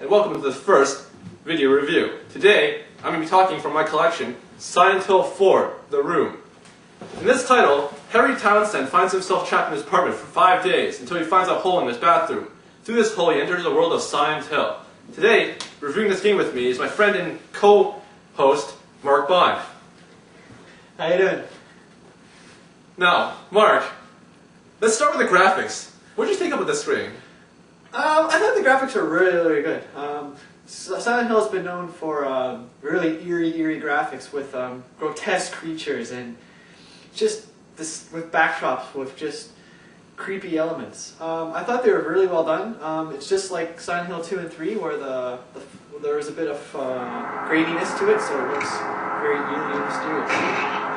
and welcome to the first video review. Today, I'm going to be talking from my collection, Silent Hill 4, The Room. In this title, Harry Townsend finds himself trapped in his apartment for 5 days until he finds a hole in his bathroom. Through this hole, he enters the world of Silent Hill. Today, reviewing this game with me is my friend and co-host, Mark Bond. How you doing? Now, Mark, let's start with the graphics. What did you think about this game? I thought the graphics were really good. Silent Hill has been known for really eerie graphics with grotesque creatures and just this with backdrops with just creepy elements. I thought they were really well done. It's just like Silent Hill 2 and 3 where there was a bit of graininess to it, so it looks very eerie and mysterious.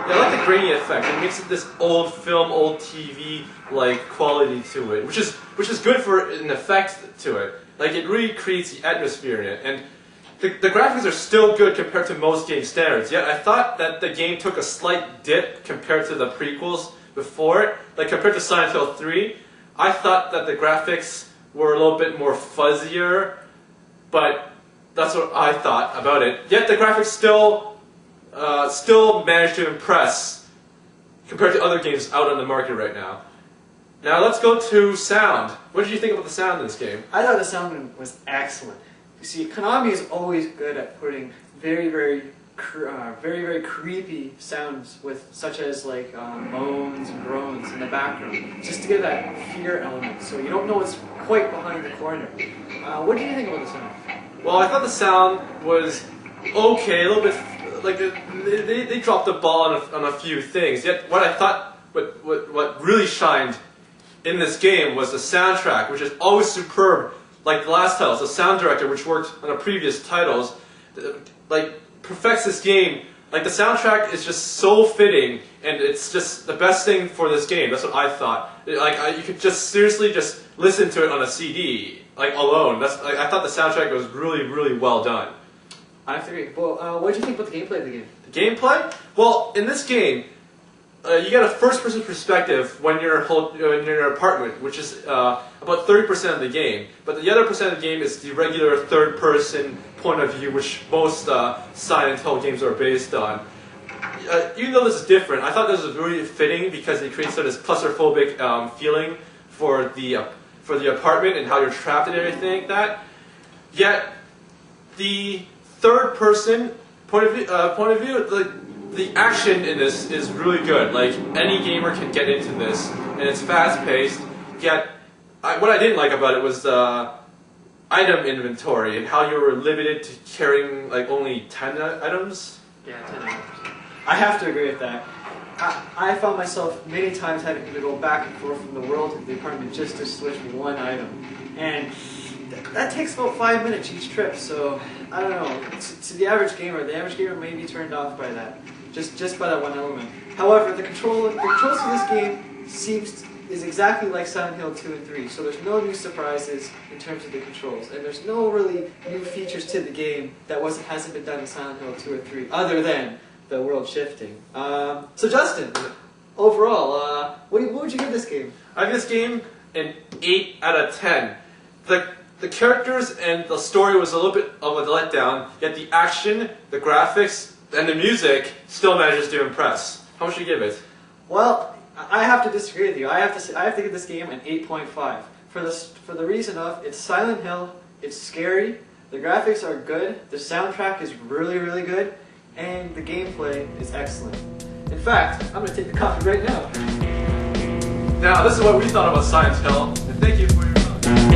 Yeah, I like the grainy effect. It makes it this old film, old TV like quality to it, which is good for an effect to it. Like it really creates the atmosphere in it, and the graphics are still good compared to most game standards. Yet I thought that the game took a slight dip compared to the prequels before it. Like compared to Silent Hill 3, I thought that the graphics were a little bit more fuzzier, but that's what I thought about it. Yet the graphics still managed to impress compared to other games out on the market right now. Now let's go to sound. What did you think about the sound in this game? I thought the sound was excellent. You see, Konami is always good at putting very creepy sounds with, such as like moans and groans in the background, just to give that fear element, so you don't know what's quite behind the corner. What did you think about the sound? Well, I thought the sound was okay, a little bit. Like they dropped the ball on a few things. Yet what I thought, what really shined in this game was the soundtrack, which is always superb. Like the last titles, the sound director, which worked on the previous titles, like perfects this game. Like the soundtrack is just so fitting, and it's just the best thing for this game. That's what I thought. Like you could just seriously just listen to it on a CD, like alone. I thought the soundtrack was really well done. I have to agree. Well, what did you think about the gameplay of the game? The gameplay? Well, in this game, you get a first-person perspective when you're in your apartment, which is about 30% of the game. But the other percent of the game is the regular third-person point of view, which most Silent Hill games are based on. Even though this is different, I thought this was really fitting because it creates sort of this claustrophobic feeling for the apartment and how you're trapped and everything like that. Yet, the third-person point of view, the action in this is really good. Like any gamer can get into this, and it's fast-paced. Yet, what I didn't like about it was the item inventory and how you were limited to carrying like only 10 items. Yeah, 10 items. I have to agree with that. I found myself many times having to go back and forth from the world to the apartment just to switch one item, and that takes about 5 minutes each trip. So I don't know. To the average gamer may be turned off by that. Just by that one element. However, the controls for this game is exactly like Silent Hill 2 and 3, so there's no new surprises in terms of the controls, and there's no really new features to the game that hasn't been done in Silent Hill 2 or 3, other than the world shifting. So Justin, overall, what would you give this game? I give this game an 8 out of 10. The characters and the story was a little bit of a letdown, yet the action, the graphics, and the music still manages to impress. How much do you give it? Well, I have to disagree with you. I have to give this game an 8.5 for the reason of it's Silent Hill, it's scary, the graphics are good, the soundtrack is really good, and the gameplay is excellent. In fact, I'm going to take a copy right now. Now, this is what we thought about Silent Hill, and thank you for your time.